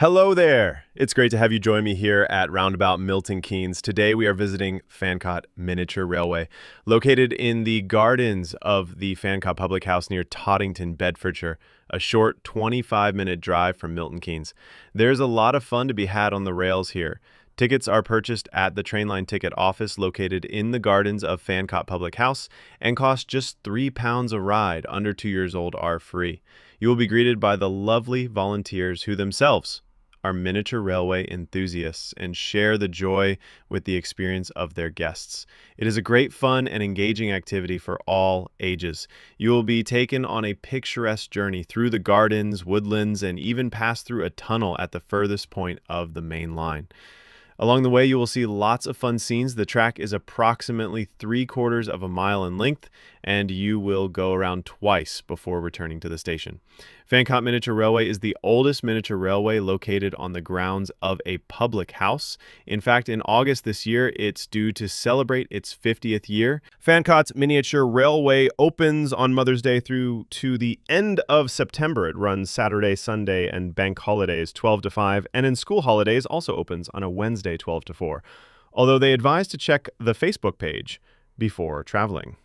Hello there! It's great to have you join me here at Round About Milton Keynes. Today we are visiting Fancott Miniature Railway, located in the gardens of the Fancott Public House near Toddington, Bedfordshire, a short 25-minute drive from Milton Keynes. There's a lot of fun to be had on the rails here. Tickets are purchased at the Trainline ticket office located in the gardens of Fancott Public House and cost just £3 a ride. Under 2 years old are free. You will be greeted by the lovely volunteers who themselves are miniature railway enthusiasts and share the joy with the experience of their guests. It is a great fun and engaging activity for all ages. You will be taken on a picturesque journey through the gardens, woodlands, and even pass through a tunnel at the furthest point of the main line. Along the way, you will see lots of fun scenes. The track is approximately 3/4 of a mile in length, and you will go around twice before returning to the station. Fancott Miniature Railway is the oldest miniature railway located on the grounds of a public house. In fact, in August this year, it's due to celebrate its 50th year. Fancott's Miniature Railway opens on Mother's Day through to the end of September. It runs Saturday, Sunday, and bank holidays 12 to 5, and in school holidays also opens on a Wednesday 12 to 4, although they advise to check the Facebook page before traveling.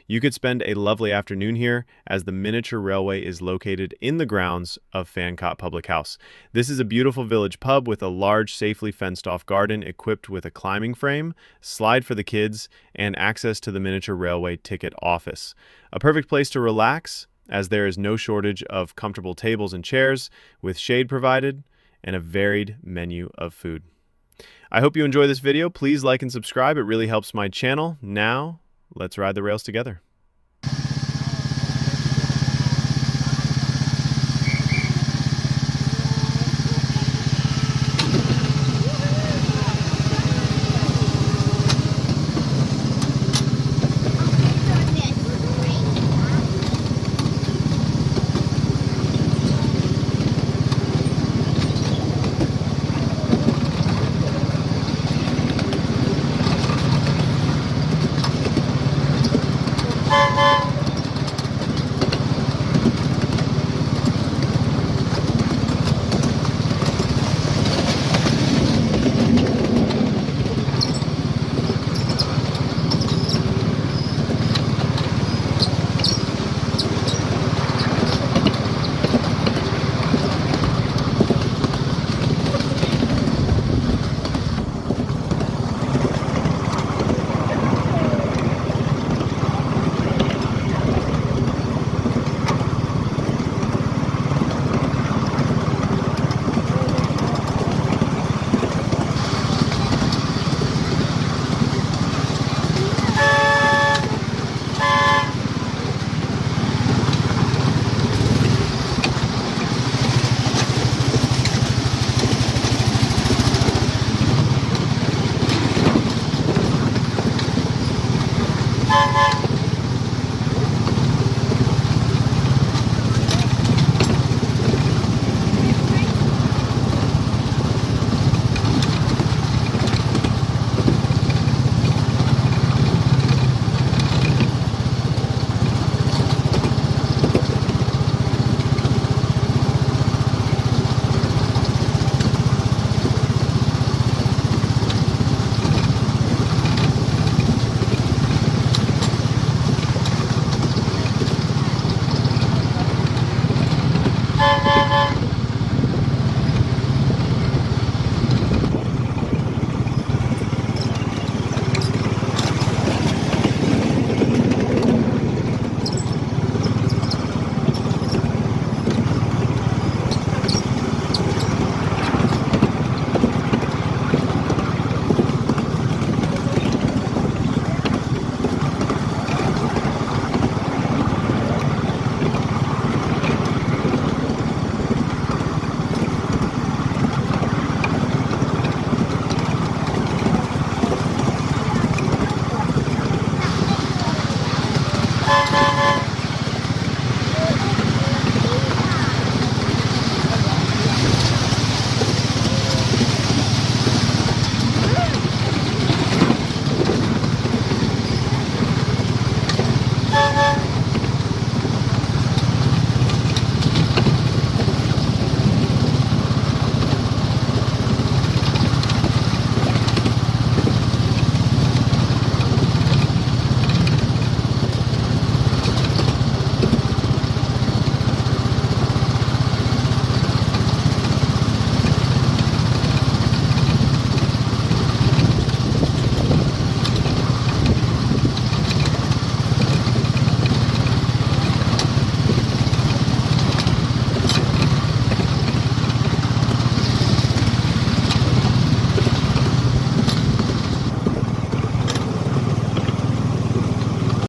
You could spend a lovely afternoon here as the miniature railway is located in the grounds of Fancott Public House. This is a beautiful village pub with a large, safely fenced-off garden equipped with a climbing frame, slide for the kids, and access to the miniature railway ticket office. A perfect place to relax, as there is no shortage of comfortable tables and chairs, with shade provided, and a varied menu of food. I hope you enjoy this video. Please like and subscribe. It really helps my channel. Now, let's ride the rails together.